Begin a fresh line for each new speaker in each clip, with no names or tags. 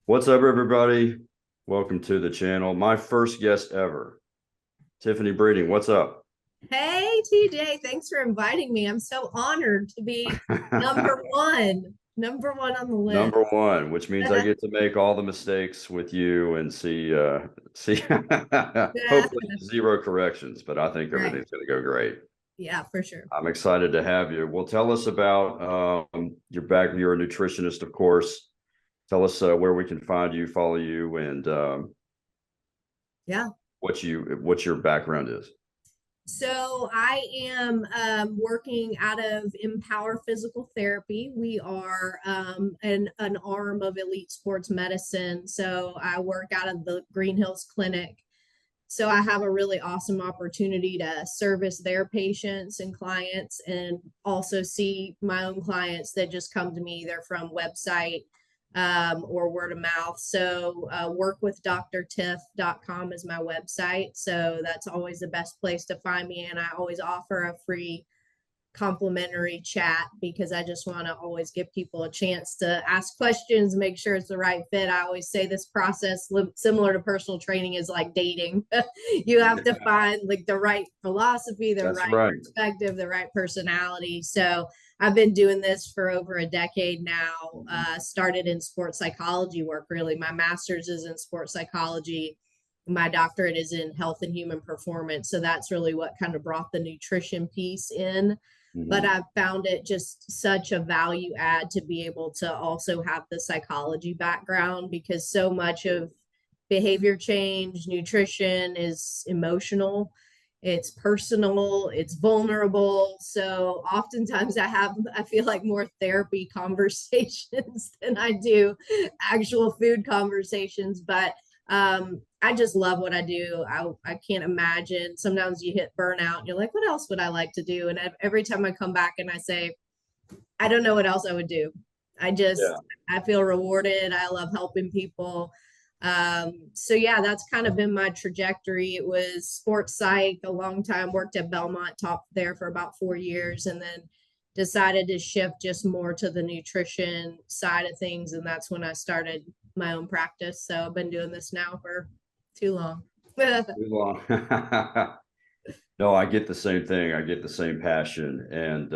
What's up, everybody? Welcome to the channel. My first guest ever, Tiffany Breeding. What's up?
Hey, TJ, thanks for inviting me. I'm so honored to be number one on the list.
Number one, which means I get to make all the mistakes with you and see hopefully zero corrections, but I think
Right.
everything's going to go great.
Yeah, for sure.
I'm excited to have you. Well, tell us about your back. You're a nutritionist, of course. Tell us where we can find you, follow you, and
Yeah.
what your background is.
So I am working out of Empower Physical Therapy. We are an arm of Elite Sports Medicine. So I work out of the Green Hills Clinic. So I have a really awesome opportunity to service their patients and clients and also see my own clients that just come to me either from website or word of mouth. So workwithdrtiff.com is my website. So that's always the best place to find me. And I always offer a free complimentary chat because I just want to always give people a chance to ask questions, make sure it's the right fit. I always say this process, similar to personal training, is like dating. You have to
Yeah,
find like the right philosophy, the
that's
right
right.
perspective, the right personality. So I've been doing this for over a decade now. Started in sports psychology work, really. My master's is in sports psychology. My doctorate is in health and human performance. So that's really what kind of brought the nutrition piece in, but
Mhm.
I've found it just such a value add to be able to also have the psychology background because so much of behavior change, nutrition is emotional, it's personal, it's vulnerable. So oftentimes I feel like more therapy conversations than I do actual food conversations. But I just love what I do. I can't imagine. Sometimes you hit burnout and you're like, what else would I like to do? And every time I come back and I say, I don't know what else I would do. I
Yeah.
just, I feel rewarded. I love helping people. So yeah, that's kind of been my trajectory. It was sports psych a long time, worked at Belmont, taught there for about 4 years, and then decided to shift just more to the nutrition side of things. And that's when I started my own practice. So I've been doing this now for too long.
Too long. No, I get the same thing. I get the same passion, and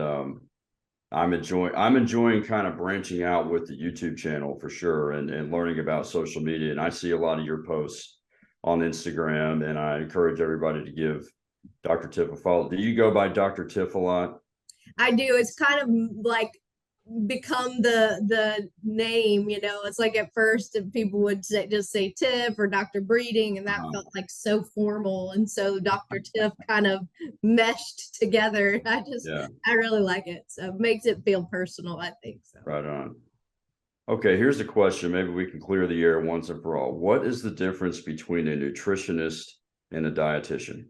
I'm enjoying kind of branching out with the YouTube channel for sure, and learning about social media. And I see a lot of your posts on Instagram, and I encourage everybody to give Dr. Tiff a follow. Do you go by Dr. Tiff a lot?
I do. It's kind of like become the name, it's like at first people would just say Tiff or Dr. Breeding, and that
Uh,
felt like so formal, and so Dr. Tiff kind of meshed together.
yeah,
I really like it, so it makes it feel personal, I think so.
right on. Okay, here's a question. Maybe we can clear the air once and for all. What is the difference between a nutritionist and a dietitian?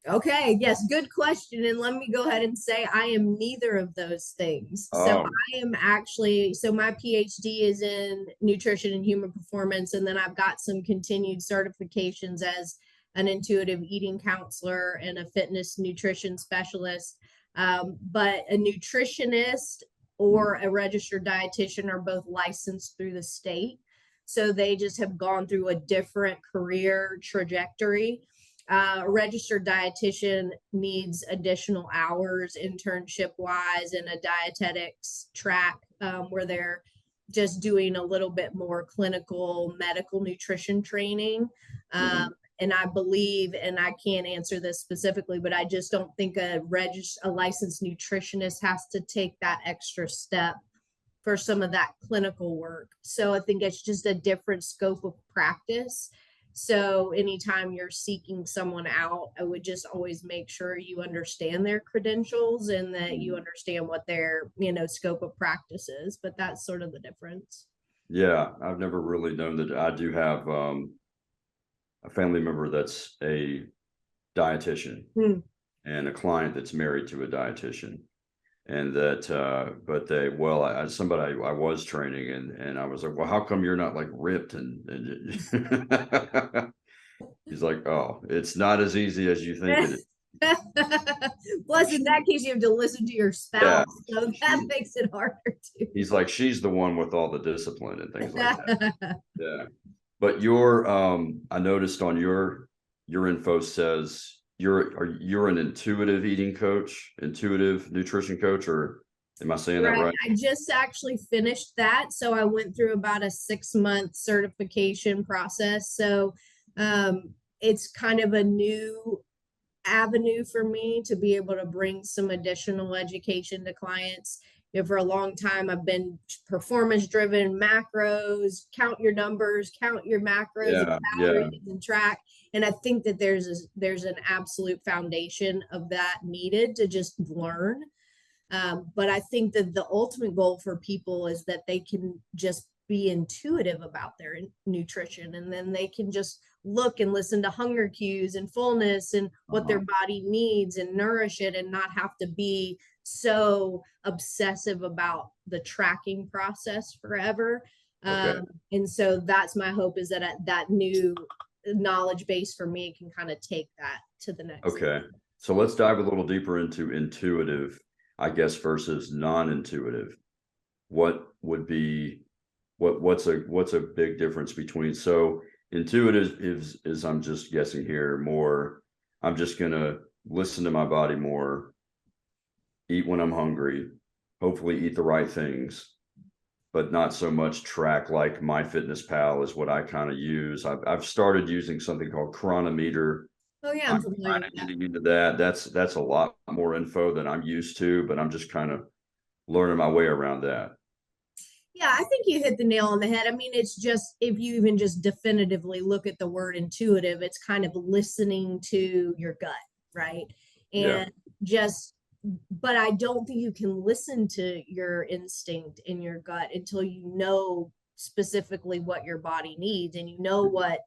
Okay, yes, good question. And let me go ahead and say I am neither of those things. So
Oh,
I am actually, so my PhD is in nutrition and human performance. And then I've got some continued certifications as an intuitive eating counselor and a fitness nutrition specialist. But a nutritionist or a registered dietitian are both licensed through the state. So they just have gone through a different career trajectory. A registered dietitian needs additional hours internship wise in a dietetics track, where they're just doing a little bit more clinical medical nutrition training.
mhm.
And I believe, and I can't answer this specifically, but I just don't think a licensed nutritionist has to take that extra step for some of that clinical work. So I think it's just a different scope of practice. So anytime you're seeking someone out, I would just always make sure you understand their credentials and that you understand what their, scope of practice is. But that's sort of the difference.
Yeah, I've never really known that. I do have a family member that's a dietitian
Hmm.
and a client that's married to a dietitian. And that, but somebody I was training, and I was like, well, how come you're not like ripped? And he's like, oh, it's not as easy as you think it is.
Plus, in that case, you have to listen to your
Yeah,
spouse, so that makes it harder
he's like, she's the one with all the discipline and things like that.
too.
Yeah. But your I noticed on your info says you're an intuitive eating coach, intuitive nutrition coach, or am I saying that
Right.
right?
I just actually finished that. So I went through about a 6 month certification process. So it's kind of a new avenue for me to be able to bring some additional education to clients. You know, for a long time, I've been performance driven, macros, count your numbers, count your macros and
Yeah,
calories
yeah.
and track. And I think that there's an absolute foundation of that needed to just learn. But I think that the ultimate goal for people is that they can just be intuitive about their nutrition, and then they can just look and listen to hunger cues and fullness and what their
Uh-huh.
body needs and nourish it, and not have to be so obsessive about the tracking process forever.
Okay.
And so that's my hope, is that that new knowledge base for me can kind of take that to the next level.
Okay. So let's dive a little deeper into intuitive, I guess, versus non-intuitive. What would be what's a big difference between, so intuitive is I'm just guessing here, more I'm just gonna listen to my body more, eat when I'm hungry, hopefully eat the right things, but not so much track. Like MyFitnessPal is what I kind of use. I've started using something called Chronometer.
Oh yeah, I'm
I'm
familiar
kind
with
of
that.
getting into that. That's a lot more info than I'm used to, but I'm just kind of learning my way around that.
Yeah, I think you hit the nail on the head. I mean, it's just, if you even just definitively look at the word intuitive, it's kind of listening to your gut, right?
Yeah,
And just, but I don't think you can listen to your instinct in your gut until you know specifically what your body needs, and you know what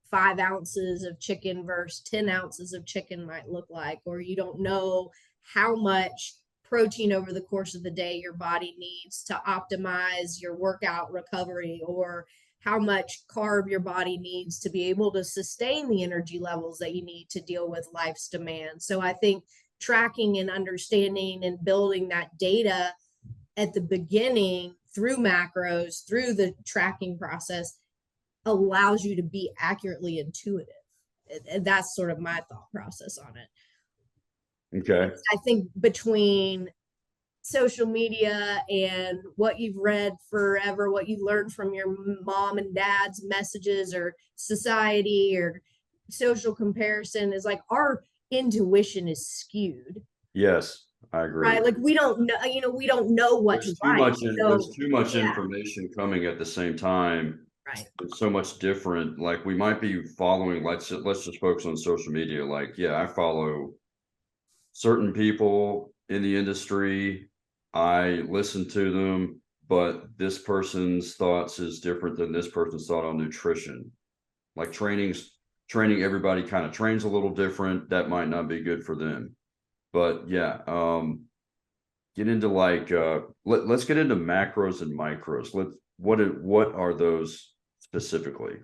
5 ounces of chicken versus 10 ounces of chicken might look like, or you don't know how much protein over the course of the day your body needs to optimize your workout recovery, or how much carb your body needs to be able to sustain the energy levels that you need to deal with life's demands. So I think tracking and understanding and building that data at the beginning through macros, through the tracking process, allows you to be accurately intuitive. And that's sort of my thought process on it.
okay.
I think between social media and what you've read forever, what you learned from your mom and dad's messages, or society, or social comparison, is like our intuition is skewed,
Yes, I agree.
right? Like we don't know, we don't know what's right.
There's
So
too much
yeah,
information coming at the same time.
right.
It's so much different. Like we might be following, let's just focus on social media. Like, yeah, I follow certain people in the industry. I listen to them, but this person's thoughts is different than this person's thought on nutrition. Like training, everybody kind of trains a little different. That might not be good for them. But yeah, get into like let's get into macros and micros. What are those specifically,
Okay.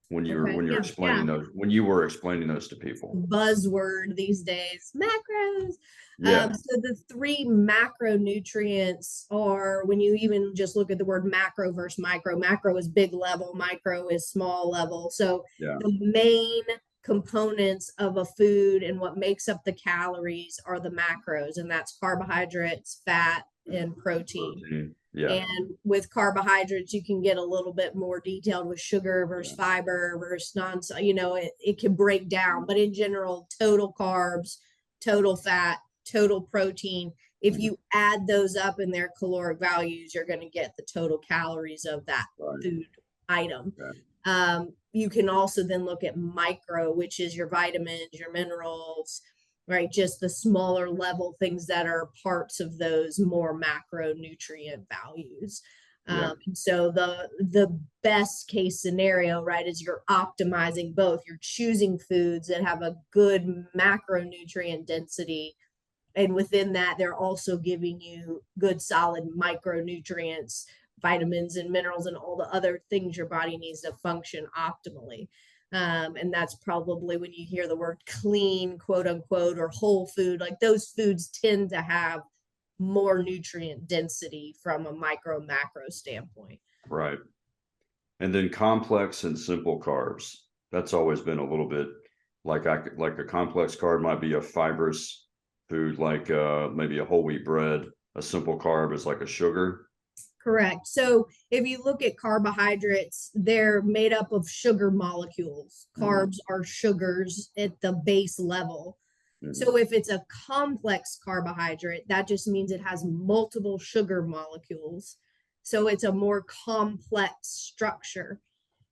when you're
Yeah. Yeah.
explaining those, when you were explaining those to people?
Buzzword these days, macros.
Yeah,
So the three macronutrients are, when you even just look at the word macro versus micro, macro is big level, micro is small level. So
yeah,
the main components of a food and what makes up the calories are the macros, and that's carbohydrates, fat, and protein.
protein. Yeah,
And with carbohydrates, you can get a little bit more detailed with sugar versus
yeah,
fiber versus non, it can break down. But in general, total carbs, total fat, total protein, if
mhm,
you add those up in their caloric values, you're going to get the total calories of that
right.
food item.
Okay.
You can also then look at micro, which is your vitamins, your minerals, right? Just the smaller level things that are parts of those more macronutrient values.
Yeah,
So the best case scenario, right, is you're optimizing both. You're choosing foods that have a good macronutrient density, and within that, they're also giving you good solid micronutrients, vitamins and minerals, and all the other things your body needs to function optimally. And that's probably when you hear the word clean, quote unquote, or whole food, like those foods tend to have more nutrient density from a micro macro standpoint.
Right. And then complex and simple carbs. That's always been a little bit like a complex carb might be a fibrous food, like maybe a whole wheat bread. A simple carb is like a sugar.
Correct. So if you look at carbohydrates, they're made up of sugar molecules. Carbs are sugars at the base level. So if it's a complex carbohydrate, that just means it has multiple sugar molecules. So it's a more complex structure.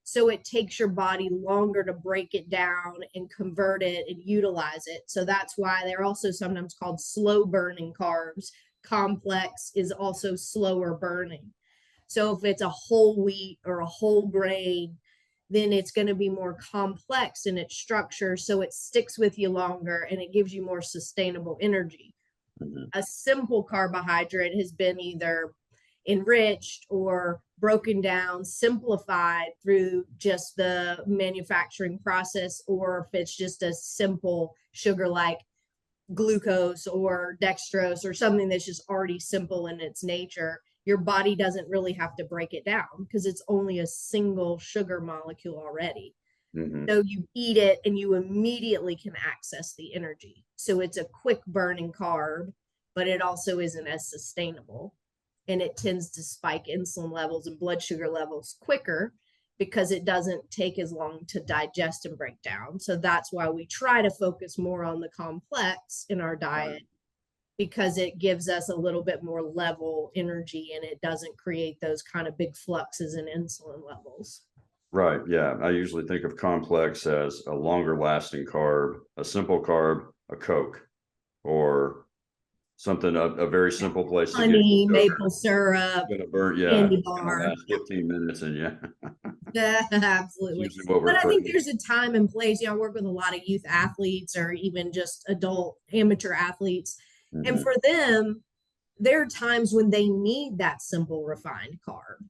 So it takes your body longer to break it down and convert it and utilize it. So that's why they're also sometimes called slow burning carbs. Complex is also slower burning. So if it's a whole wheat or a whole grain, then it's going to be more complex in its structure. So it sticks with you longer and it gives you more sustainable energy. A simple carbohydrate has been either enriched or broken down, simplified through just the manufacturing process, or if it's just a simple sugar like glucose or dextrose or something that's just already simple in its nature, your body doesn't really have to break it down because it's only a single sugar molecule already. So you eat it and you immediately can access the energy. So it's a quick burning carb, but it also isn't as sustainable. And it tends to spike insulin levels and blood sugar levels quicker because it doesn't take as long to digest and break down. So that's why we try to focus more on the complex in our diet, because it gives us a little bit more level energy and it doesn't create those kind of big fluxes in insulin levels.
Right. Yeah. I usually think of complex as a longer lasting carb, a simple carb, a Coke, or something, a very simple place to
Honey,
get
maple syrup,
gonna burn,
candy
gonna
bar.
last 15 minutes and
Absolutely.
usually what we're
But I think
putting.
there's a time and place. I work with a lot of youth athletes or even just adult amateur athletes. And for them, there are times when they need that simple refined carb.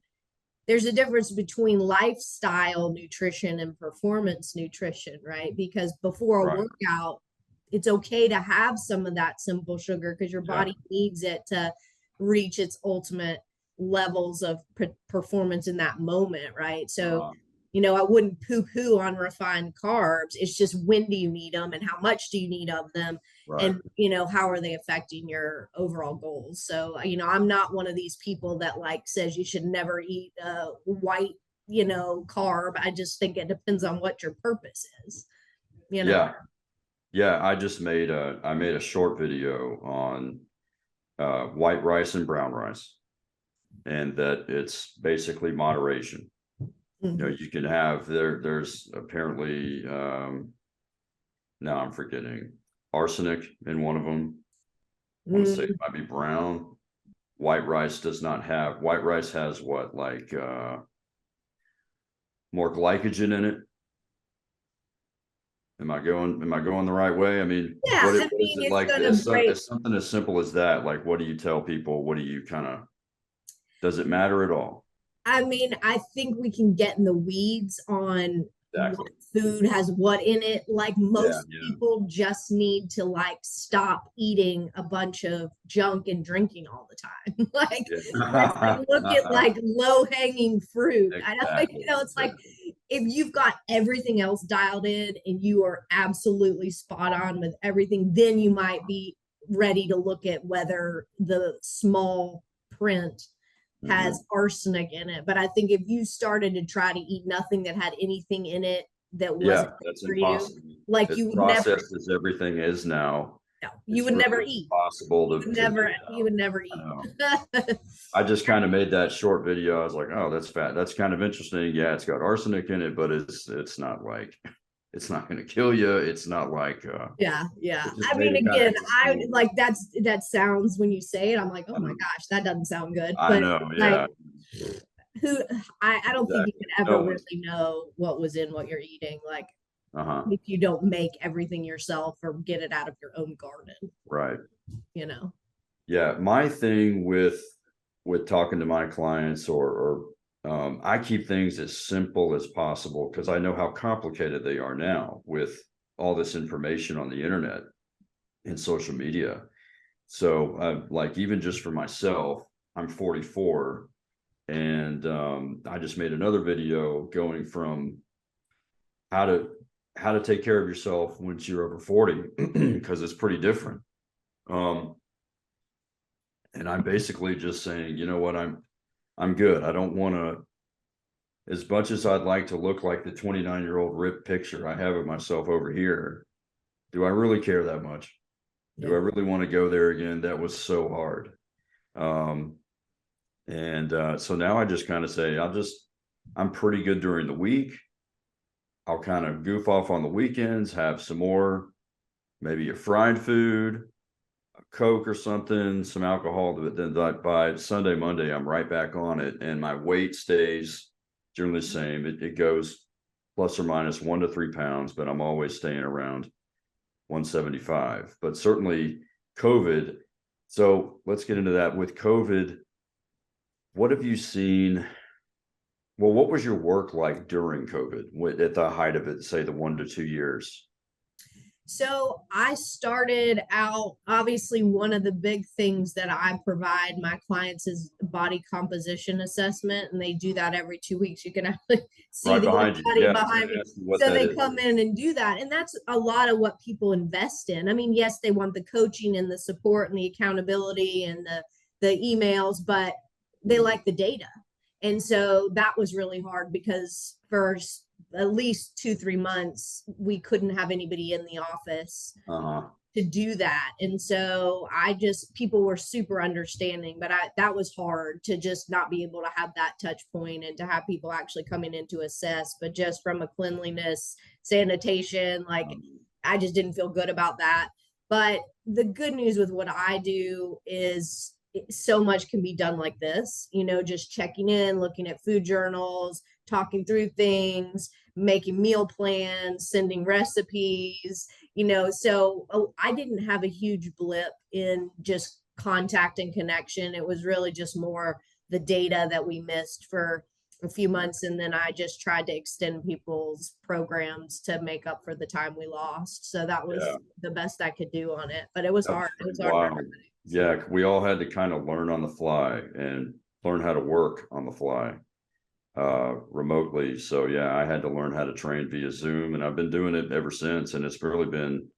There's a difference between lifestyle nutrition and performance nutrition, right? Because before a workout, it's okay to have some of that simple sugar because your body needs it to reach its ultimate levels of performance in that moment, right? So, I wouldn't poo-poo on refined carbs. It's just when do you need them and how much do you need of them? And, how are they affecting your overall goals? So, I'm not one of these people that says you should never eat a white, carb. I just think it depends on what your purpose is,
Yeah. I made a short video on white rice and brown rice, and that it's basically moderation. You can have there's apparently now I'm forgetting arsenic in one of them. I want to say it might be brown. White rice does not have. White rice has what, like more glycogen in it. Am I going the right way? I mean, what is it like? It's something as simple as that. Like, what do you tell people? What do you does it matter at all?
I mean, I think we can get in the weeds on what food has what in it. Like most people just need to stop eating a bunch of junk and drinking all the time. Look at low hanging fruit.
Exactly.
It's like if you've got everything else dialed in and you are absolutely spot on with everything, then you might be ready to look at whether the small print has arsenic in it. But I think if you started to try to eat nothing that had anything in it that wasn't
that's
for
impossible.
you, you would never,
as everything is now.
No, you would never eat.
Possible
you would never eat.
I just kind of made that short video. I was like, oh, that's fat. That's kind of interesting. Yeah, it's got arsenic in it, but it's not it's not going to kill you. It's not like
yeah. I mean, again, I like that sounds, when you say it, I'm like, oh my gosh, that doesn't sound good.
I know, yeah.
I don't think you can ever really know what was in what you're eating. If you don't make everything yourself or get it out of your own garden.
Right.
Yeah.
My thing with talking to my clients or I keep things as simple as possible because I know how complicated they are now with all this information on the internet and social media. So like even just for myself, I'm 44, and I just made another video going from how to take care of yourself once you're over 40 because it's pretty different. And I'm basically just saying, you know what, I'm good. I don't want to, as much as I'd like to look like the 29-year-old ripped picture I have of myself over here, do I really care that much? Do I really want to go there again? That was so hard. So now I just kind of say, I'm pretty good during the week. I'll kind of goof off on the weekends, have some more, maybe a fried food, a Coke or something, some alcohol. But then by Sunday, Monday, I'm right back on it. And my weight stays generally the same. It goes plus or minus 1 to 3 pounds, but I'm always staying around 175. But certainly COVID. So let's get into that. With COVID, what have you seen? Well, what was your work like during COVID at the height of it, say the 1 to 2 years?
So I started out, obviously, one of the big things that I provide my clients is body composition assessment, and they do that every 2 weeks. You can actually see
Right
the
behind you.
body
Yeah,
behind me.
what
So they
is.
come in and do that. And that's a lot of what people invest in. I mean, yes, they want the coaching and the support and the accountability and the emails, but they like the data. And so that was really hard because for at least 2-3 months we couldn't have anybody in the office to do that. And so people were super understanding, but that was hard to just not be able to have that touch point and to have people actually coming in to assess. But just from a cleanliness, sanitation, like I just didn't feel good about that. But the good news with what I do is so much can be done like this, just checking in, looking at food journals, talking through things, making meal plans, sending recipes, so I didn't have a huge blip in just contact and connection. It was really just more the data that we missed for a few months. And then I just tried to extend people's programs to make up for the time we lost. So that was the best I could do on it, but it was hard. It was hard.
Wow. Yeah, we all had to kind of learn on the fly and learn how to work on the fly remotely. So yeah, I had to learn how to train via Zoom, and I've been doing it ever since. And it's really been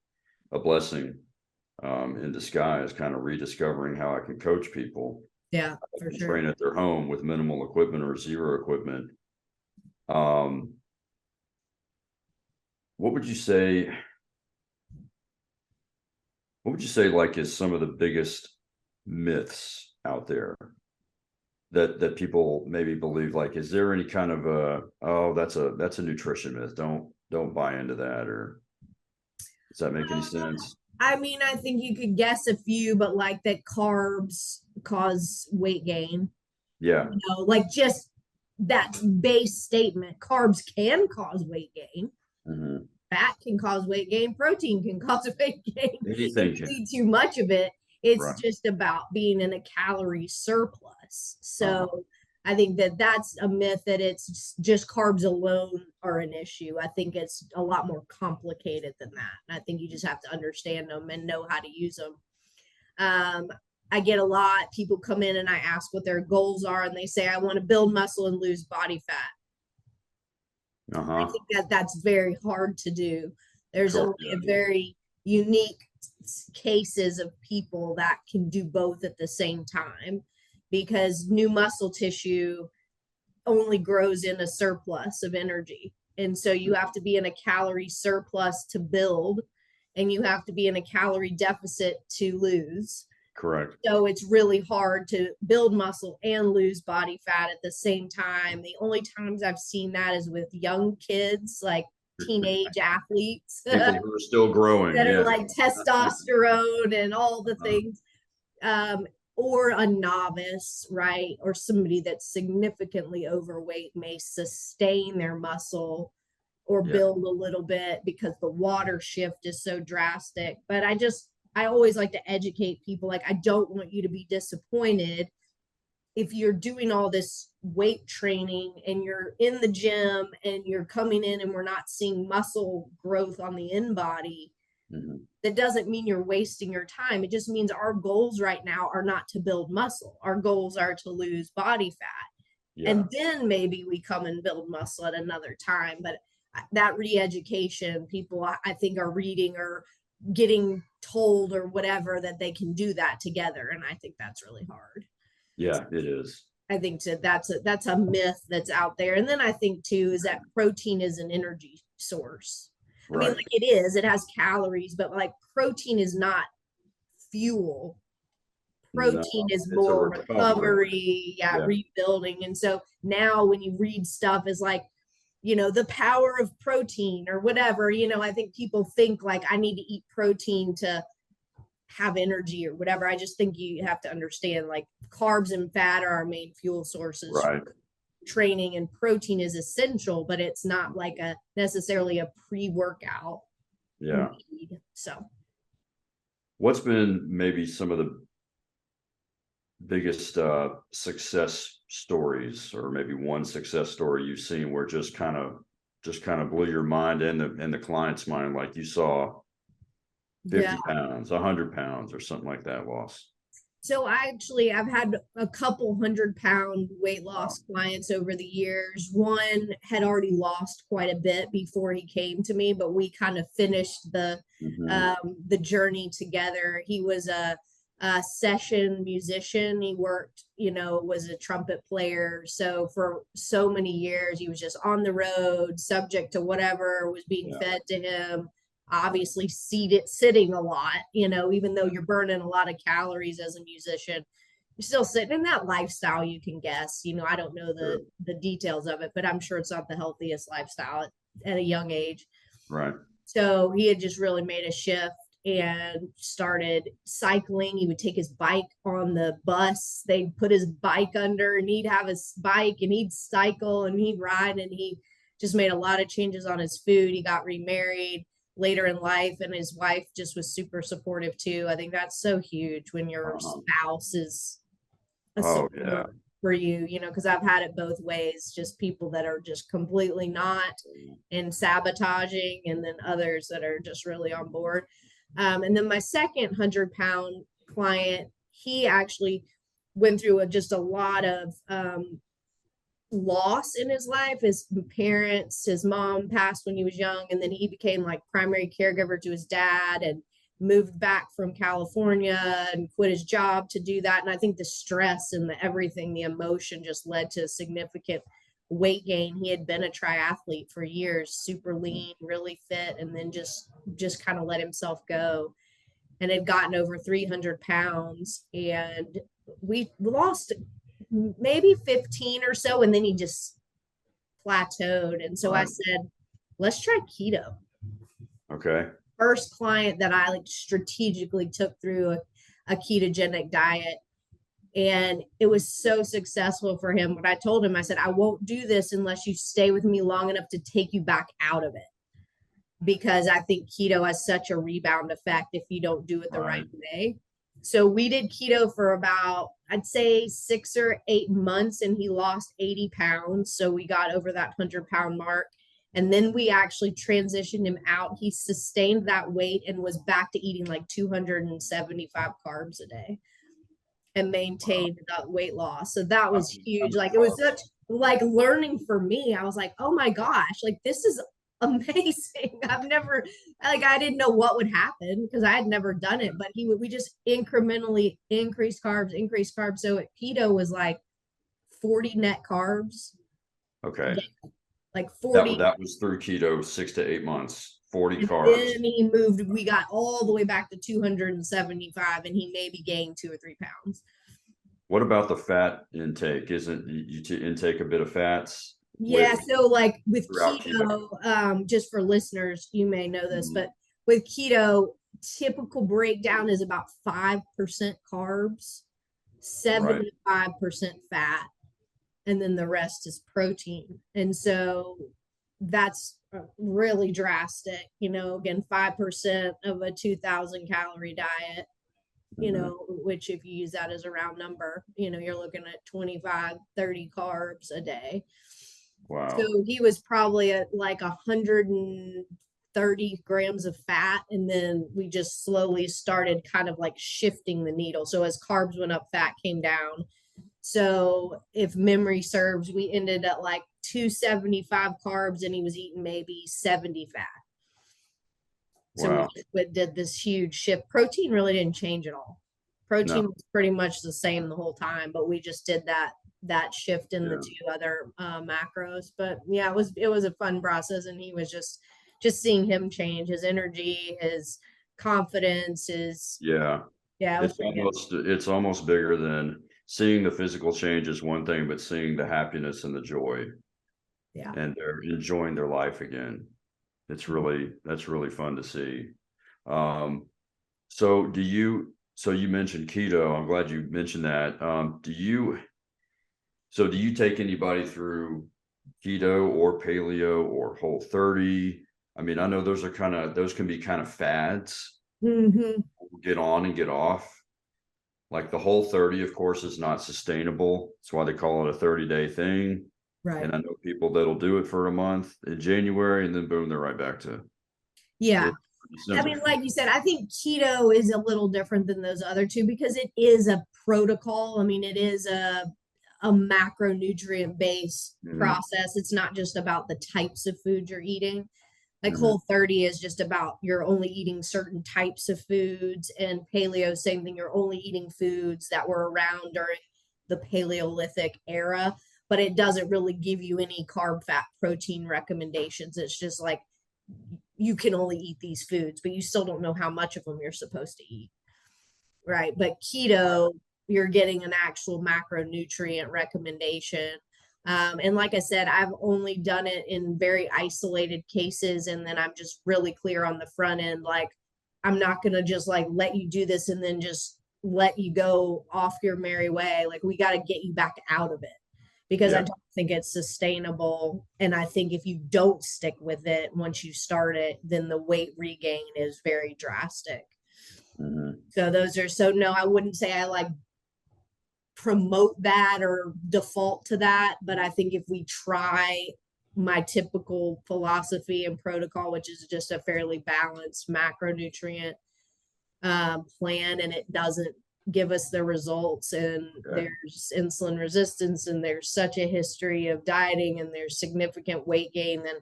a blessing in disguise, kind of rediscovering how I can coach people.
Yeah, for sure.
Train at their home with minimal equipment or zero equipment. What would you say? What would you say like is some of the biggest myths out there that people maybe believe? Like, is there any kind of that's a nutrition myth, don't buy into that? Or does that make any sense?
I mean, I think you could guess a few, but like that carbs cause weight gain.
Yeah.
Like just that base statement. Carbs can cause weight gain. Fat can cause weight gain. Protein can cause weight gain.
Anything
if you eat too much of it, it's just about being in a calorie surplus. So I think that's a myth, that it's just carbs alone are an issue. I think it's a lot more complicated than that. And I think you just have to understand them and know how to use them. I get a lot, people come in and I ask what their goals are, and they say, I want to build muscle and lose body fat. I think that's very hard to do. There's only a very unique cases of people that can do both at the same time, because new muscle tissue only grows in a surplus of energy. And so you have to be in a calorie surplus to build, and you have to be in a calorie deficit to lose.
Correct.
So it's really hard to build muscle and lose body fat at the same time. The only times I've seen that is with young kids, like teenage athletes.
People who are still growing.
That are like testosterone and all the things. Or a novice, right? Or somebody that's significantly overweight may sustain their muscle or build a little bit because the water shift is so drastic. But I always like to educate people. Like, I don't want you to be disappointed if you're doing all this weight training and you're in the gym and you're coming in and we're not seeing muscle growth on the in body, that doesn't mean you're wasting your time. It just means our goals right now are not to build muscle. Our goals are to lose body fat.
Yeah.
And then maybe we come and build muscle at another time. But that re-education, people I think are reading or getting told or whatever that they can do that together. And I think that's really hard.
Yeah, it is.
I think that's a myth that's out there. And then I think too is that protein is an energy source. I mean, like it is, it has calories, but like protein is not fuel. Protein is more recovery, rebuilding. And so now when you read stuff is like, you know, the power of protein or whatever, you know, I think people think like I need to eat protein to have energy or whatever. I just think you have to understand like carbs and fat are our main fuel sources.
Right.
Training, and protein is essential, but it's not like a necessarily a pre-workout need. So
what's been maybe some of the biggest success stories, or maybe one success story you've seen where just kind of blew your mind and the client's mind, like you saw 50 pounds, 100 pounds or something like that lost?
So I've had a couple 100-pound weight loss clients over the years. One had already lost quite a bit before he came to me, but we kind of finished the journey together. He was a session musician. He worked, you know, was a trumpet player. So for so many years, he was just on the road, subject to whatever was being fed to him. Obviously sitting a lot, you know, even though you're burning a lot of calories as a musician, you're still sitting in that lifestyle. You can guess, you know, I don't know the details of it, but I'm sure it's not the healthiest lifestyle at a young age.
Right.
So he had just really made a shift and started cycling. He would take his bike on the bus. They'd put his bike under and he'd have his bike and he'd cycle and he'd ride, and he just made a lot of changes on his food. He got remarried later in life, and his wife just was super supportive too. I think that's so huge when your spouse is a support for you, you know, because I've had it both ways, just people that are just completely not and sabotaging, and then others that are just really on board. And then my second 100-pound client, he actually went through just a lot of loss in his life. His parents, his mom passed when he was young, and then he became like primary caregiver to his dad and moved back from California and quit his job to do that. And I think the stress and everything, the emotion just led to significant weight gain. He had been a triathlete for years, super lean, really fit, and then just kind of let himself go and had gotten over 300 pounds. And we lost maybe 15 or so, and then he just plateaued. And so I said, let's try keto.
Okay.
First client that I like strategically took through a ketogenic diet, and it was so successful for him. But I told him, I said, I won't do this unless you stay with me long enough to take you back out of it, because I think keto has such a rebound effect if you don't do it the right way. So we did keto for about, I'd say 6 or 8 months, and he lost 80 pounds. So we got over that 100-pound mark. And then we actually transitioned him out. He sustained that weight and was back to eating like 275 carbs a day and maintained that weight loss. So that was huge. Like it was such like learning for me. I was like, oh my gosh, like this is amazing. I've never, like, I didn't know what would happen because I had never done it, but we just incrementally increased carbs. So at keto was like 40 net carbs.
Okay.
Like 40.
That was through keto, 6 to 8 months, 40 carbs.
Then he moved, we got all the way back to 275, and he maybe gained 2 or 3 pounds.
What about the fat intake? Isn't you to intake a bit of fats?
Yeah, so like with keto, just for listeners, you may know this, but with keto, typical breakdown is about 5% carbs, 75% fat, and then the rest is protein. And so that's really drastic, you know, again, 5% of a 2,000 calorie diet, you know, which if you use that as a round number, you're looking at 25, 30 carbs a day.
Wow.
So he was probably at like 130 grams of fat. And then we just slowly started kind of like shifting the needle. So as carbs went up, fat came down. So if memory serves, we ended at like 275 carbs and he was eating maybe 70 fat. So
Wow.
we did this huge shift. Protein really didn't change at all. Protein
No.
was pretty much the same the whole time, but we just did that shift in
Yeah.
the two other macros. But yeah, it was a fun process, and he was just seeing him change, his energy, his confidence,
Yeah.
it was pretty good.
It's almost bigger than seeing the physical change is one thing, but seeing the happiness and the joy.
Yeah.
And they're enjoying their life again. That's really fun to see. So you mentioned keto. I'm glad you mentioned that. Do you take anybody through keto or paleo or Whole30? I mean, I know those can be kind of fads.
Mm-hmm.
Get on and get off. Like the Whole30, of course, is not sustainable. That's why they call it a 30-day thing.
Right.
And I know people that'll do it for a month in January, and then boom, they're right back to
Yeah.
it.
I mean, like you said, I think keto is a little different than those other two because it is a protocol. I mean, it is a macronutrient based process. It's not just about the types of food you're eating. Like Whole30 is just about you're only eating certain types of foods, and paleo, same thing. You're only eating foods that were around during the Paleolithic era, but it doesn't really give you any carb, fat, protein recommendations. It's just like you can only eat these foods, but you still don't know how much of them you're supposed to eat. Right. But keto, you're getting an actual macronutrient recommendation. And like I said, I've only done it in very isolated cases. And then I'm just really clear on the front end. Like, I'm not going to just like let you do this and then just let you go off your merry way. Like, we got to get you back out of it because I don't think it's sustainable. And I think if you don't stick with it, once you start it, then the weight regain is very drastic. So no, I wouldn't say I like promote that or default to that. But I think if we try my typical philosophy and protocol, which is just a fairly balanced macronutrient plan, and it doesn't give us the results, and there's insulin resistance, and there's such a history of dieting, and there's significant weight gain, then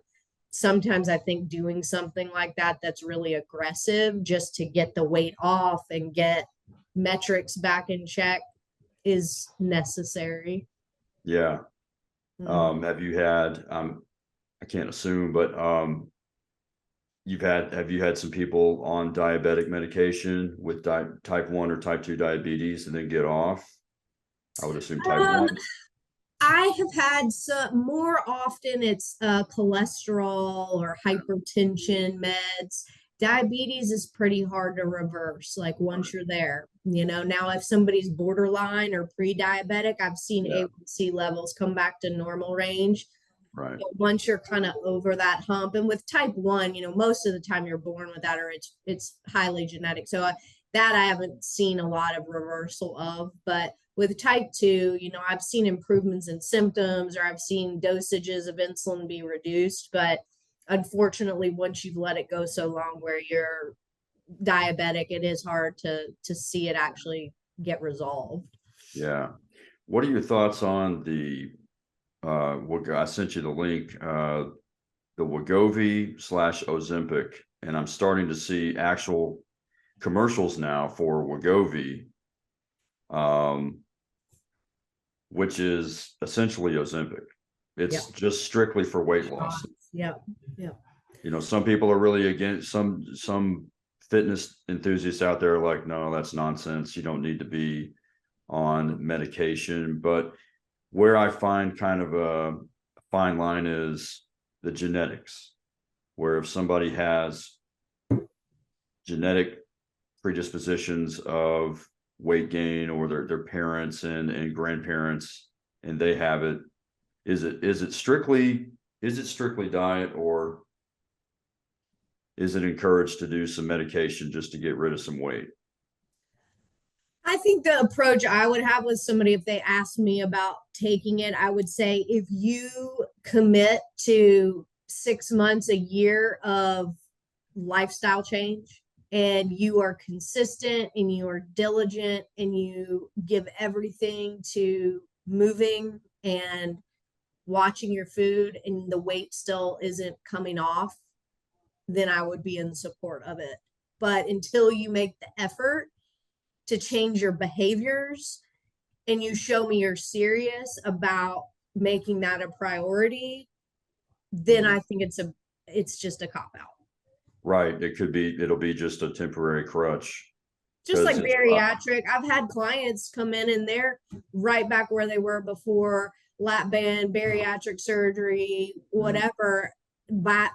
sometimes I think doing something like that that's really aggressive just to get the weight off and get metrics back in check is necessary.
Yeah. Have you had I can't assume, but have you had some people on diabetic medication with type 1 or type 2 diabetes and then get off? I would assume type 1.
I have had some. More often it's cholesterol or hypertension meds. Diabetes is pretty hard to reverse, like once you're there. Now if somebody's borderline or pre-diabetic, I've seen A1C levels come back to normal range.
Right.
But once you're kind of over that hump, and with type 1, most of the time you're born with that, or it's highly genetic. So that I haven't seen a lot of reversal of. But with type 2, I've seen improvements in symptoms, or I've seen dosages of insulin be reduced. But unfortunately, once you've let it go so long where you're diabetic, it is hard to see it actually get resolved.
Yeah. What are your thoughts on the I sent you the link, the Wegovy / Ozempic, and I'm starting to see actual commercials now for Wegovy, which is essentially Ozempic. It's just strictly for weight loss.
Yeah.
Some people are really against, some fitness enthusiasts out there are like, no, that's nonsense. You don't need to be on medication. But where I find kind of a fine line is the genetics, where if somebody has genetic predispositions of weight gain, or their parents and grandparents, and they have it, is it strictly diet, or is it encouraged to do some medication just to get rid of some weight?
I think the approach I would have with somebody, if they asked me about taking it, I would say if you commit to 6 months, a year of lifestyle change, and you are consistent and you are diligent and you give everything to moving and watching your food, and the weight still isn't coming off, then I would be in support of it. But until you make the effort to change your behaviors and you show me you're serious about making that a priority, then I think it's just a cop out.
Right. It'll be just a temporary crutch.
Just like bariatric, I've had clients come in and they're right back where they were before lap band, bariatric surgery, whatever,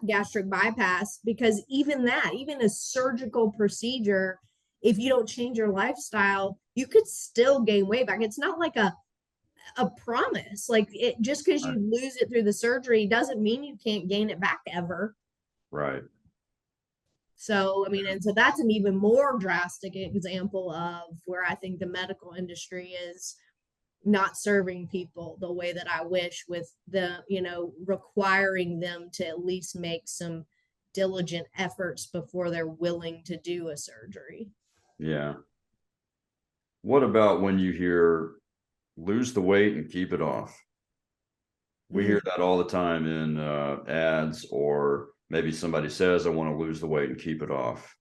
gastric bypass, because even a surgical procedure, if you don't change your lifestyle, you could still gain weight back. It's not like a promise. Like, it just because you lose it through the surgery doesn't mean you can't gain it back ever.
Right.
So, I mean, and so that's an even more drastic example of where I think the medical industry is not serving people the way that I wish, with the, requiring them to at least make some diligent efforts before they're willing to do a surgery.
Yeah. What about when you hear lose the weight and keep it off? We hear that all the time in ads, or maybe somebody says, I want to lose the weight and keep it off.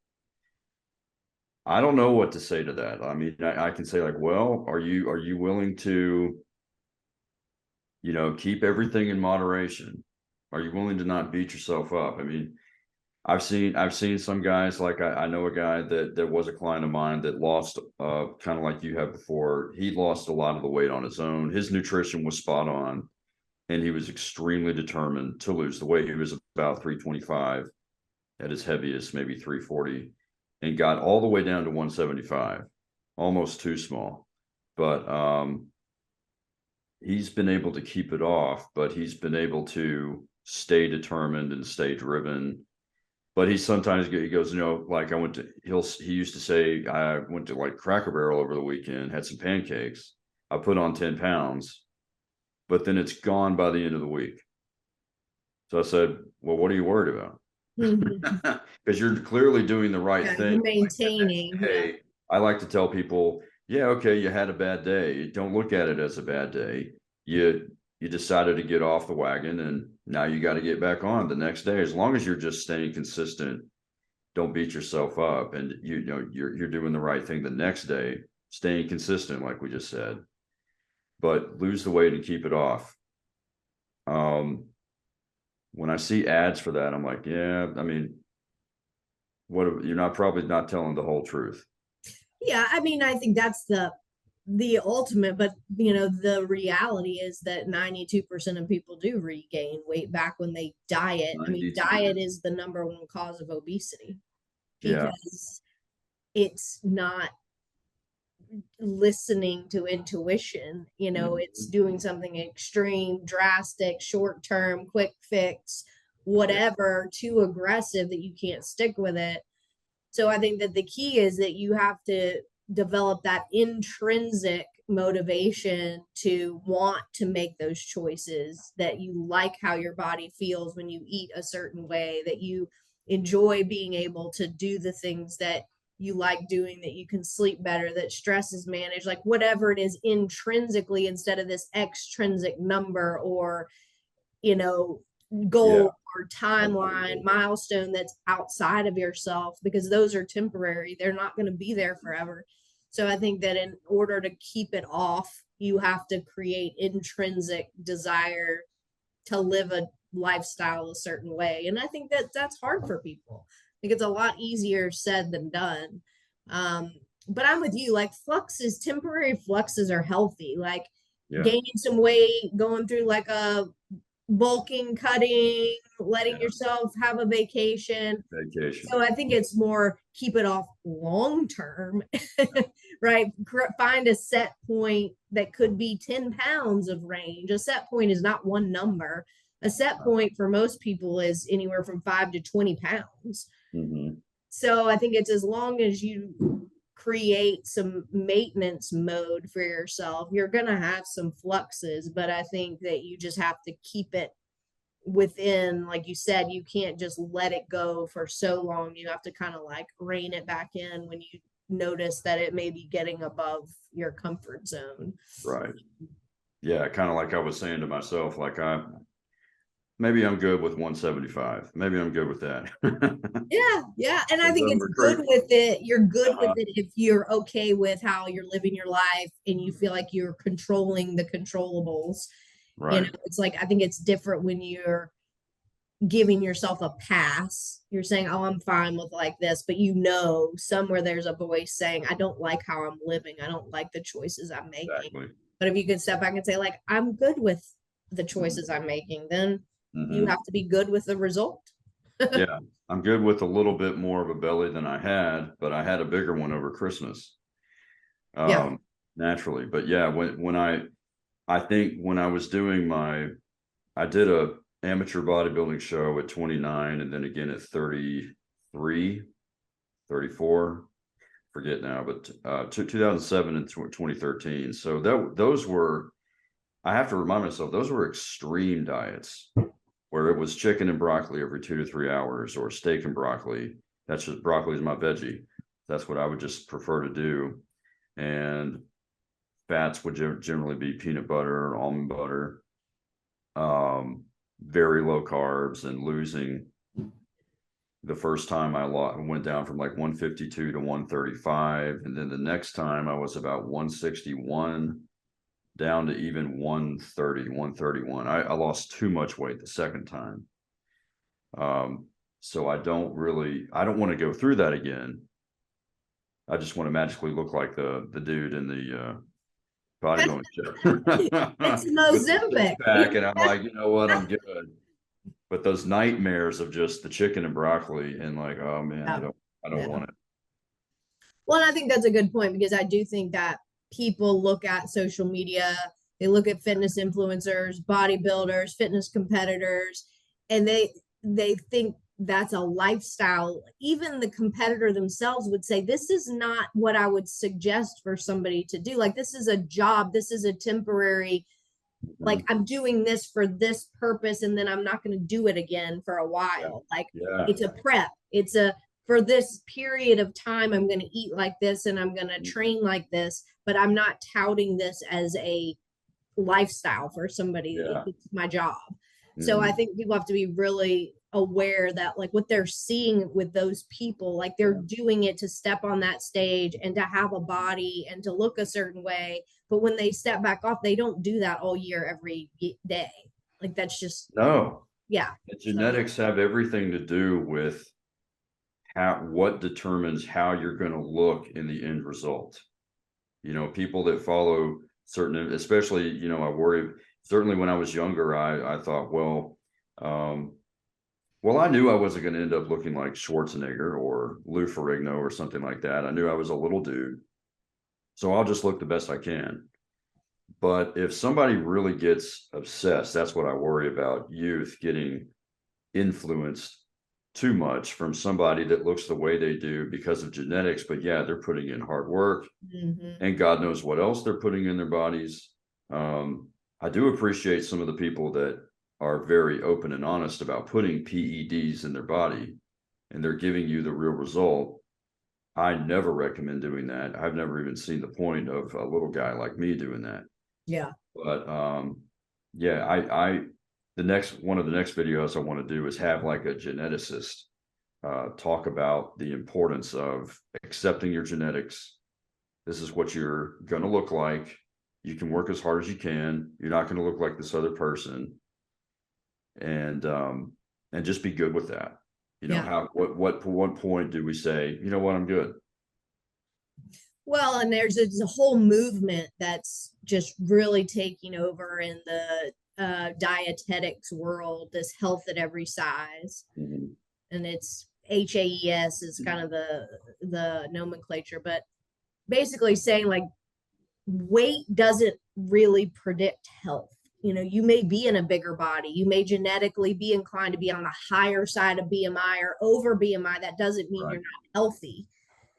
I don't know what to say to that. I mean, I can say, like, well, are you willing to, keep everything in moderation? Are you willing to not beat yourself up? I mean, I've seen some guys, like I know a guy that was a client of mine that lost, kind of like you have before. He lost a lot of the weight on his own. His nutrition was spot on, and he was extremely determined to lose the weight. He was about 325 at his heaviest, maybe 340, and got all the way down to 175, almost too small. But he's been able to keep it off, but he's been able to stay determined and stay driven. But he goes, like he used to say, I went to like Cracker Barrel over the weekend, had some pancakes. I put on 10 pounds, but then it's gone by the end of the week. So I said, well, what are you worried about? Because you're clearly doing the right thing.
Maintaining.
Hey, I like to tell people, yeah, okay, you had a bad day. Don't look at it as a bad day. You decided to get off the wagon, and now you got to get back on the next day. As long as you're just staying consistent, don't beat yourself up, and you're doing the right thing the next day, staying consistent, like we just said. But lose the weight and keep it off. When I see ads for that, I'm like, yeah, I mean, you're probably not telling the whole truth.
Yeah, I mean, I think that's the ultimate, but the reality is that 92% of people do regain weight back when they diet. 92. I mean, diet is the number one cause of obesity, because it's not listening to intuition. It's doing something extreme, drastic, short term, quick fix, whatever, too aggressive that you can't stick with it. So I think that the key is that you have to develop that intrinsic motivation to want to make those choices, that you like how your body feels when you eat a certain way, that you enjoy being able to do the things that you like doing, that you can sleep better, that stress is managed, like whatever it is intrinsically, instead of this extrinsic number or, goal or timeline, milestone that's outside of yourself, because those are temporary. They're not going to be there forever. So I think that in order to keep it off, you have to create intrinsic desire to live a lifestyle a certain way. And I think that that's hard for people. I think it's a lot easier said than done. But I'm with you, like temporary fluxes are healthy, like gaining some weight, going through like a bulking, cutting, letting yourself have a vacation. So I think it's more keep it off long term, right? Find a set point that could be 10 pounds of range. A set point is not one number. A set point for most people is anywhere from 5 to 20 pounds. So I think it's as long as you create some maintenance mode for yourself. You're going to have some fluxes, but I think that you just have to keep it within, like you said, you can't just let it go for so long. You have to kind of like rein it back in when you notice that it may be getting above your comfort zone.
Right. Yeah. Kind of like I was saying to myself, like maybe I'm good with 175. Maybe I'm good with that.
Yeah. And I think it's good with it. You're good with it if you're okay with how you're living your life and you feel like you're controlling the controllables.
Right.
You know, it's like, I think it's different when you're giving yourself a pass. You're saying, oh, I'm fine with like this, but you know, somewhere there's a voice saying, I don't like how I'm living. I don't like the choices I'm making.
Exactly.
But if you can step back and say, like, I'm good with the choices I'm making, then you have to be good with the result.
Yeah. I'm good with a little bit more of a belly than I had, but I had a bigger one over Christmas. Naturally. But yeah, when I think when I was doing I did a amateur bodybuilding show at 29 and then again at 33, 34, forget now, but 2007 and 2013. So those were, I have to remind myself, those were extreme diets where it was chicken and broccoli every 2 to 3 hours or steak and broccoli. That's just, broccoli is my veggie. That's what I would just prefer to do. And fats would generally be peanut butter, almond butter, very low carbs, and losing. The first time I went down from like 152 to 135. And then the next time I was about 161 down to even 130, 131. I lost too much weight the second time. So I don't want to go through that again. I just want to magically look like the dude in the bodybuilding show.
It's an Ozempic.
And I'm like, you know what? I'm good. But those nightmares of just the chicken and broccoli and like, oh man, I don't want it.
Well, and I think that's a good point because I do think that people look at social media, they look at fitness influencers, bodybuilders, fitness competitors, and they think that's a lifestyle. Even the competitor themselves would say, this is not what I would suggest for somebody to do. Like, this is a job. This is a temporary, like, I'm doing this for this purpose, and then I'm not going to do it again for a while. Like, it's a prep. It's for this period of time, I'm going to eat like this and I'm going to train like this, but I'm not touting this as a lifestyle for somebody. It's my job. So I think people have to be really aware that like what they're seeing with those people, like they're doing it to step on that stage and to have a body and to look a certain way. But when they step back off, they don't do that all year, every day. Like that's just,
no.
Yeah.
The genetics have everything to do with what determines how you're going to look in the end result. You know, people that follow certain, especially, you know, I worry, certainly when I was younger, I thought, well, I knew I wasn't going to end up looking like Schwarzenegger or Lou Ferrigno or something like that. I knew I was a little dude, so I'll just look the best I can. But if somebody really gets obsessed, that's what I worry about, youth getting influenced too much from somebody that looks the way they do because of genetics. But yeah, they're putting in hard work and God knows what else they're putting in their bodies. I do appreciate some of the people that are very open and honest about putting PEDs in their body and they're giving you the real result. I never recommend doing that. I've never even seen the point of a little guy like me doing that.
Yeah.
But yeah, one of the next videos I want to do is have like a geneticist talk about the importance of accepting your genetics. This is what you're going to look like. You can work as hard as you can. You're not going to look like this other person. And just be good with that. You know, what point do we say, you know what, I'm good?
Well, and there's a whole movement that's just really taking over in the dietetics world, this health at every size. And it's HAES is kind of the nomenclature, but basically saying like weight doesn't really predict health. You know, you may be in a bigger body. You may genetically be inclined to be on the higher side of BMI or over BMI. That doesn't mean you're not healthy.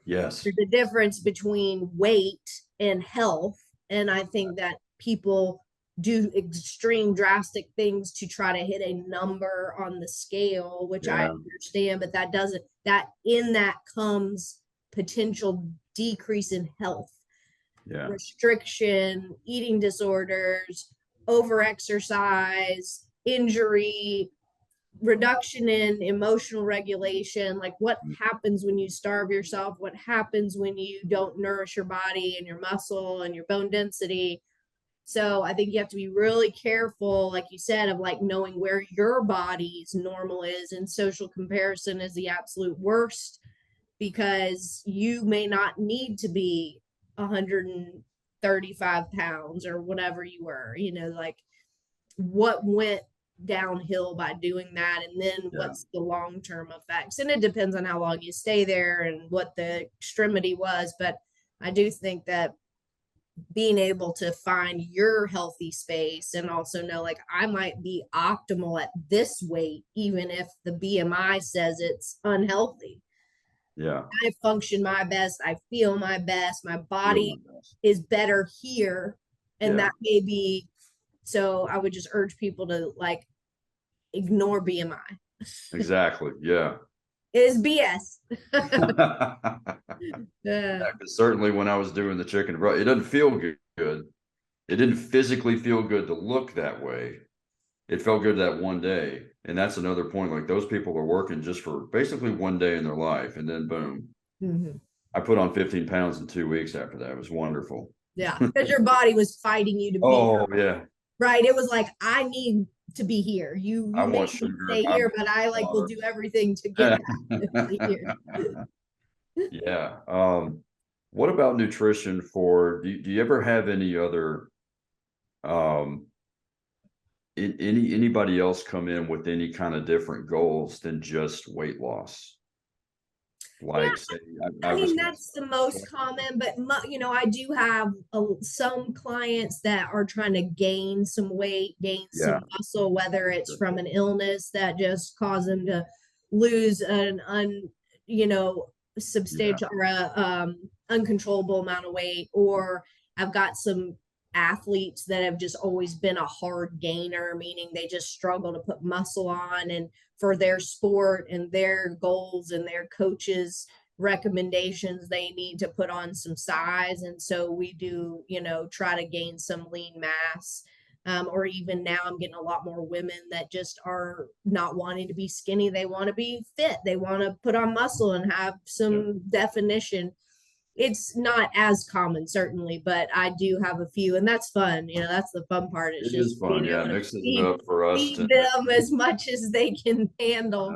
Yes.
There's a difference between weight and health. And I think that people do extreme drastic things to try to hit a number on the scale, which I
Yeah.
understand, but that doesn't, that in that comes potential decrease in health,
Yeah.
restriction, eating disorders, overexercise, injury, reduction in emotional regulation. Like, what happens when you starve yourself? What happens when you don't nourish your body and your muscle and your bone density? So I think you have to be really careful, like you said, of like knowing where your body's normal is, and social comparison is the absolute worst, because you may not need to be 135 pounds or whatever you were, like what went downhill by doing that, and then
Yeah.
what's the long-term effects. And it depends on how long you stay there and what the extremity was. But I do think that being able to find your healthy space, and also know, like, I might be optimal at this weight even if the BMI says it's unhealthy.
Yeah.
I function my best, I feel my best, my
Feel my
body
best.
is better here. And
Yeah.
that may be, so I would just urge people to like ignore BMI.
Exactly. Yeah.
It is BS.
Yeah, 'cause certainly when I was doing the chicken broth, it doesn't feel good. It didn't physically feel good to look that way. It felt good that one day. And that's another point. Like, those people are working just for basically one day in their life, and then boom.
Mhm.
I put on 15 pounds in 2 weeks after that. It was wonderful.
Yeah, because your body was fighting you to be
Oh yeah.
right. It was like, I need to be here.
I
You may
want
need to
sugar.
stay
I'm
here, but I like will
water.
do everything to get that here.
Yeah. What about nutrition for, do you ever have any other, um, anybody else come in with any kind of different goals than just weight loss?
Yeah,
Like, say, I
I
was
mean,
gonna
that's the most common, but I do have some clients that are trying to gain some weight, gain
yeah,
some muscle, whether it's from an illness that just caused them to lose an you know,
yeah,
substantial or a uncontrollable amount of weight, or I've got some athletes that have just always been a hard gainer, meaning they just struggle to put muscle on, and for their sport and their goals and their coaches recommendations, they need to put on some size. And so we do, try to gain some lean mass. Or even now, I'm getting a lot more women that just are not wanting to be skinny. They want to be fit. They want to put on muscle and have
yeah.
some definition. It's not as common, certainly, but I do have a few, and that's fun. That's the fun part. It's
It
just
is fun.
being
Yeah,
able
it
to
mixes it
feed
up for us
feed
to,
them as much as they can handle.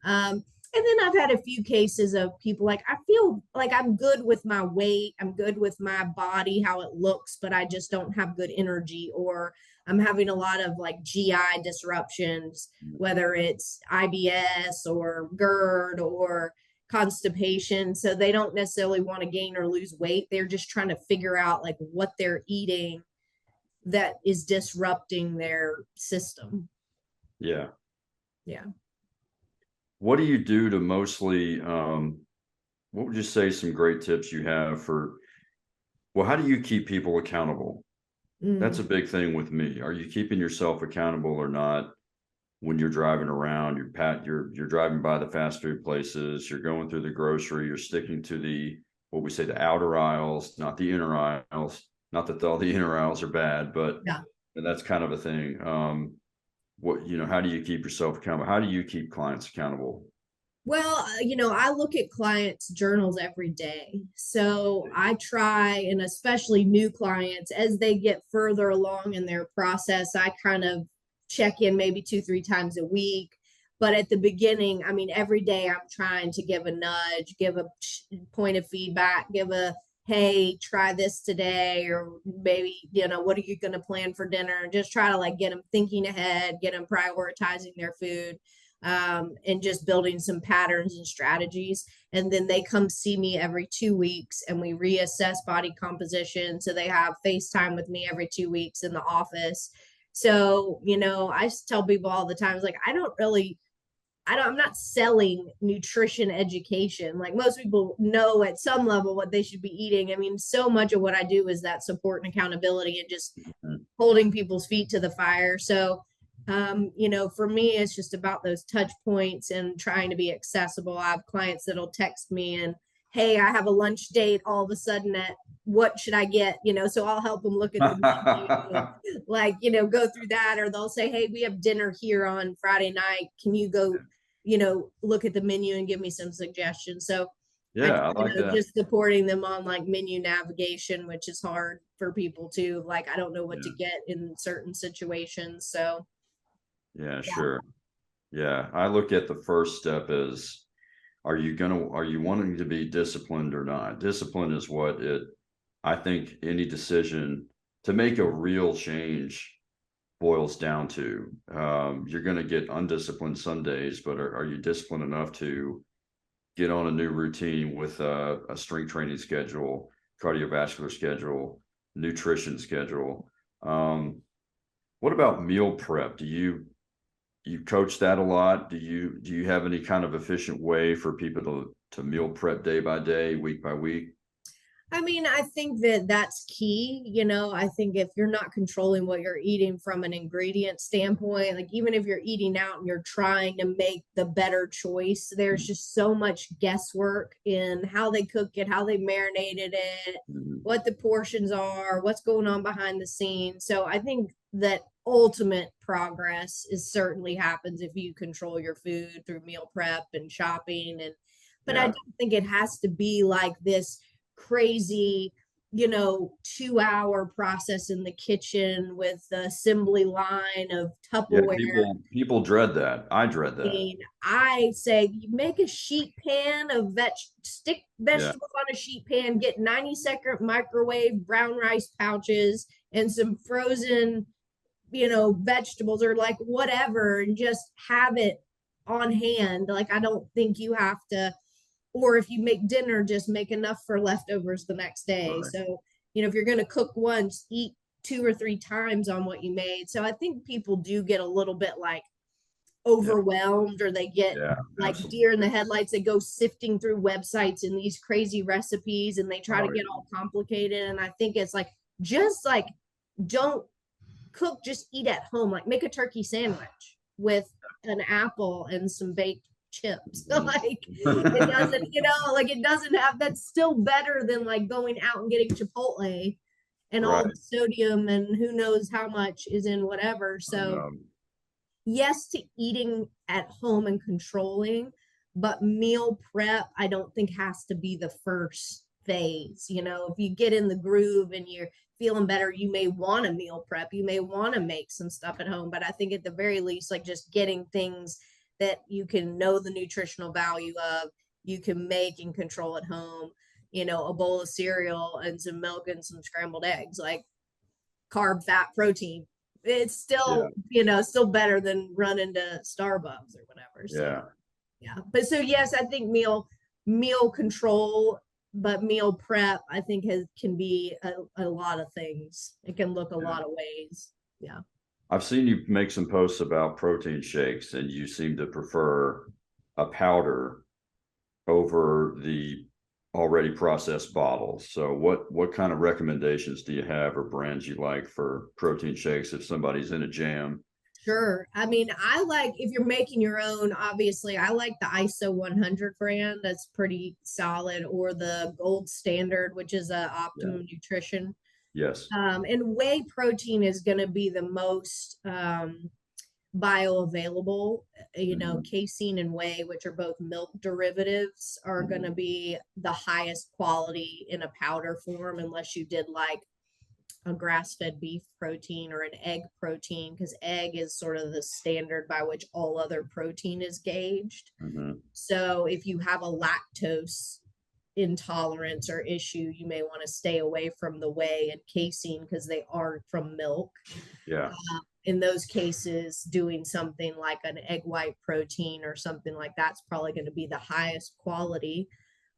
um,
And then I've had a few cases of people like, I feel like I'm good with my weight, I'm good with my body, how it looks, but I just don't have good energy, or I'm having a lot of like GI disruptions, whether it's IBS or GERD or constipation. So they don't necessarily want to gain or lose weight. They're just trying to figure out like what they're eating that is disrupting their system.
yeah.
Yeah.
What do you do to mostly, what would you say some great tips you have for, well, how do you keep people accountable? That's
Mm.
a big thing with me. Are you keeping yourself accountable or not when you're driving around? You're driving by the fast food places, you're going through the grocery, you're sticking to the, what we say, the outer aisles, not the inner aisles. Not that all the inner aisles are bad, but
Yeah.
that's kind of a thing. How do you keep yourself accountable? How do you keep clients accountable?
Well, I look at clients' journals every day. So I try, and especially new clients, as they get further along in their process, I kind of check in maybe 2, 3 times a week. But at the beginning, I mean, every day I'm trying to give a nudge, give a point of feedback, give a, hey, try this today, or maybe, what are you going to plan for dinner? Just try to like get them thinking ahead, get them prioritizing their food, and just building some patterns and strategies. And then they come see me every 2 weeks and we reassess body composition. So they have FaceTime with me every 2 weeks in the office. So, I tell people all the time, it's like, I don't really I'm not selling nutrition education. Like most people know at some level what they should be eating. I mean, so much of what I do is that support and accountability and just holding people's feet to the fire. So, for me, it's just about those touch points and trying to be accessible. I have clients that'll text me and, hey, I have a lunch date all of a sudden at what should I get? So I'll help them look at the menu, like, go through that. Or they'll say, hey, we have dinner here on Friday night. Can you go, look at the menu and give me some suggestions? So
Yeah, I like that.
just supporting them on like menu navigation, which is hard for people to like, I don't know what to
Yeah.
get in certain situations. So
Yeah,
yeah.
sure. Yeah. I look at the first step as, are you wanting to be disciplined or not? Discipline is what I think any decision to make a real change boils down to. You're going to get undisciplined some days, but are you disciplined enough to get on a new routine with a strength training schedule, cardiovascular schedule, nutrition schedule? What about meal prep? Do you coach that a lot? Do you have any kind of efficient way for people to meal prep day by day, week by week?
I mean, I think that that's key. I think if you're not controlling what you're eating from an ingredient standpoint, like even if you're eating out and you're trying to make the better choice, there's just so much guesswork in how they cook it, how they marinated it,
Mhm.
what the portions are, what's going on behind the scenes. So I think that ultimate progress is certainly happens if you control your food through meal prep and shopping. But I
Yeah.
don't think it has to be like this crazy 2-hour process in the kitchen with the assembly line of
Yeah,
Tupperware.
people dread that. I dread
I
that.
mean, I say you make a sheet pan of stick
Yeah.
vegetables on a sheet pan, get 90-second microwave brown rice pouches and some frozen, vegetables or like whatever, and just have it on hand. Like, I don't think you have to, or if you make dinner, just make enough for leftovers the next day.
Right.
So, if you're going to cook once, eat 2 or 3 times on what you made. So I think people do get a little bit like
Yeah.
overwhelmed, or they get
Yeah.
like
Absolutely.
deer in the headlights. They go sifting through websites and these crazy recipes and they try to
Oh,
get all complicated. And I think it's like, just like, don't cook, just eat at home. Like, make a turkey sandwich with an apple and some baked chips. So, like, it
yeah.
doesn't, like, it doesn't have, that's still better than like going out and getting Chipotle and all
Right.
the sodium and who knows how much is in whatever. So yes to eating at home and controlling, but meal prep, I don't think has to be the first phase. If you get in the groove and you're feeling better, you may want to meal prep, you may want to make some stuff at home. But I think at the very least, like just getting things that you can know the nutritional value of, you can make and control at home, a bowl of cereal and some milk and some scrambled eggs, like carb, fat, protein. It's
Yeah.
still, still better than running to Starbucks or whatever. So
Yeah.
yeah. But so yes, I think meal control, but meal prep, I think can be a lot of things. It can look a
Yeah.
lot of ways. Yeah.
I've seen you make some posts about protein shakes, and you seem to prefer a powder over the already processed bottles. So what kind of recommendations do you have or brands you like for protein shakes if somebody's in a jam?
Sure. I mean, I like, if you're making your own, obviously, I like the ISO 100 brand. That's pretty solid, or the gold standard, which is a
Yeah.
optimum nutrition.
Yes.
And whey protein is going to be the most bioavailable.
Mhm.
Casein and whey, which are both milk derivatives, are going to
Mhm.
be the highest quality in a powder form, unless you did like a grass-fed beef protein or an egg protein, because egg is sort of the standard by which all other protein is gauged.
Mhm.
So if you have a lactose intolerance or issue, you may want to stay away from the whey and casein because they aren't from milk.
Yeah.
In those cases, doing something like an egg white protein or something like that's probably going to be the highest quality.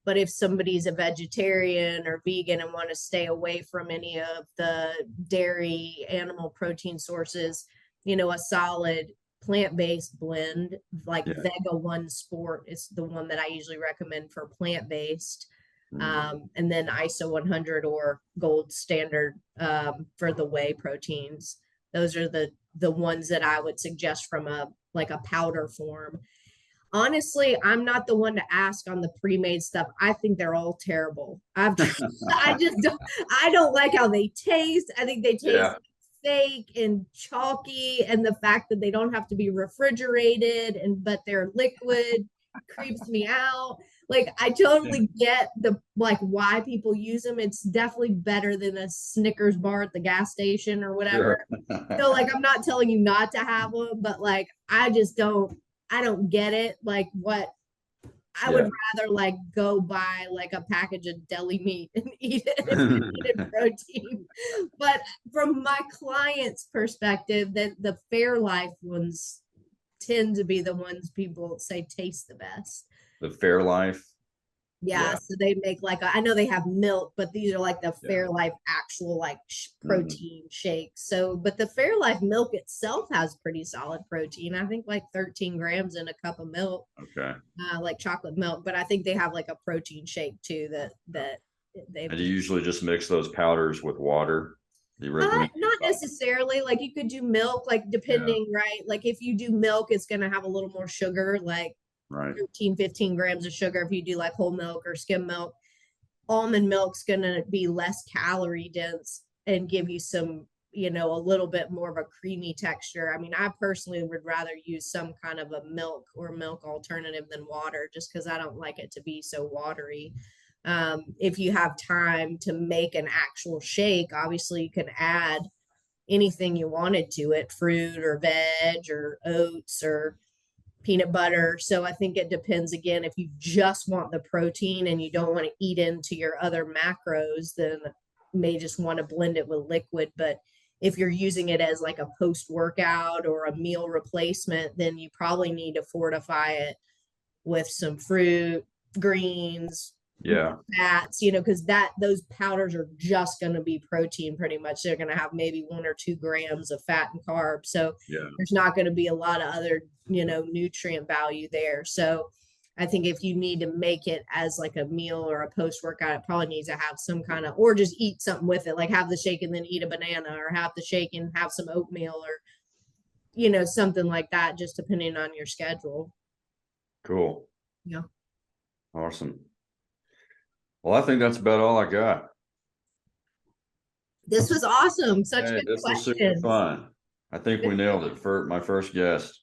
But if somebody's a vegetarian or vegan and want to stay away from any of the dairy animal protein sources, a solid plant-based blend, like
Yeah.
Vega One Sport is the one that I usually recommend for plant-based. And then ISO 100 or gold standard for the whey proteins. Those are the ones that I would suggest from a powder form. Honestly, I'm not the one to ask on the pre-made stuff. I think they're all terrible. I don't like how they taste. I think they taste
Yeah.
fake and chalky, and the fact that they don't have to be refrigerated but they're liquid creeps me out. Like, I totally get why people use them. It's definitely better than a Snickers bar at the gas station or whatever.
Sure.
So I'm not telling you not to have them, but I don't get it. Like, what I would rather go buy a package of deli meat and eat it, eat protein. But from my client's perspective, the Fairlife ones tend to be the ones people say taste the best.
The Fairlife.
Yeah, so they make I know they have milk, but these are the Fairlife actual protein shakes. So, but the Fairlife milk itself has pretty solid protein. I think 13 grams in a cup of milk.
Okay.
Like chocolate milk, but I think they have a protein shake too that they.
And do you usually just mix those powders with water?
Not necessarily. You could do milk, depending, right? If you do milk, it's going to have a little more sugar,
right.
13, 15 grams of sugar. If you do whole milk or skim milk, almond milk's going to be less calorie dense and give you some, a little bit more of a creamy texture. I mean, I personally would rather use some kind of a milk or milk alternative than water, just because I don't like it to be so watery. If you have time to make an actual shake, obviously you can add anything you wanted to it, fruit or veg or oats or peanut butter. So I think it depends, again, if you just want the protein and you don't want to eat into your other macros, then you may just want to blend it with liquid. But if you're using it as a post-workout or a meal replacement, then you probably need to fortify it with some fruit, greens, fats, because those powders are just going to be protein pretty much. They're going to have maybe 1 or 2 grams of fat and carbs. So there's not going to be a lot of other, nutrient value there. So I think if you need to make it as a meal or a post-workout, it probably needs to have some kind of, or just eat something with it, have the shake and then eat a banana, or have the shake and have some oatmeal, or, something like that, just depending on your schedule.
Cool.
Yeah.
Awesome. Well, I think that's about all I got.
This was awesome. Such good
this
questions.
was super fun. I think we nailed it for my first guest.